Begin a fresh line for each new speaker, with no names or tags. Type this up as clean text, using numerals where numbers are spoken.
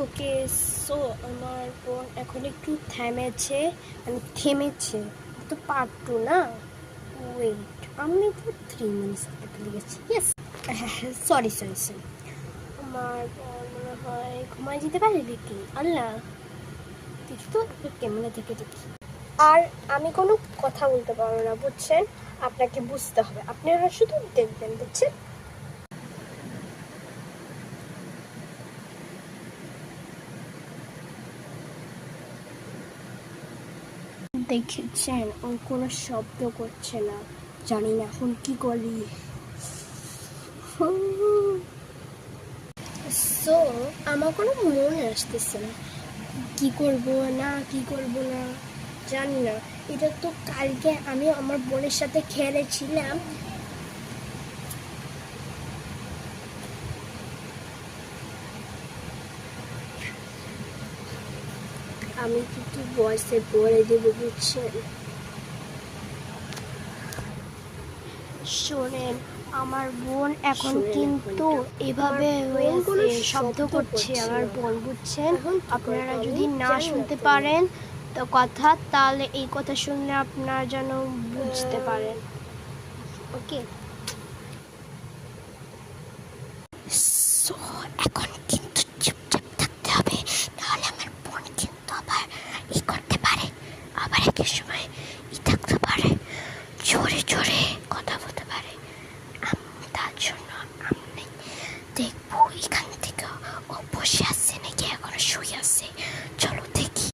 ওকে, so আমার বোন এখন একটু থেমেছে। তো পার্ট টু না, ওয়েট, আমি তো 3 মিনিটস ভুলে গেছি। Yes, sorry sorry sorry. আমার বোন মনে হয় ঘুমায় যেতে পারে নাকি, আল্লাহ দেখি তো একটু ক্যামেরা থেকে দেখি। আর আমি কোনো কথা বলতে পারবো না, বুঝছেন? আপনাকে বুঝতে হবে, আপনারা শুধু দেখবেন, বুঝছেন? দেখেছেন, ও কোনো শব্দ করছে না, জানি না এখন কি করি। সো আমার কোনো মনে আসতেছে না কি করব না জানি না। এটা তো কালকে আমি আমার বোনের সাথে খেলেছিলাম। আমি কিন্তু ভয়েসে বলে দেবো, বুঝছেন? শোনেন, আমার বোন এখন কিন্তু এভাবে হয়েছে, শব্দ করছে আমার বোন, বুঝছেন? আপনারা যদি না শুনতে পারেন তো কথা, তাহলে এই কথা শুনলে আপনারা যেন বুঝতে পারেন, ওকে? সো এখন কিন্তু চুপচাপ থাকতে হবে, নাহলে আমার বোন কিন্তু আবার করতে পারে, আবার এক সময় থাকতে পারে, জোরে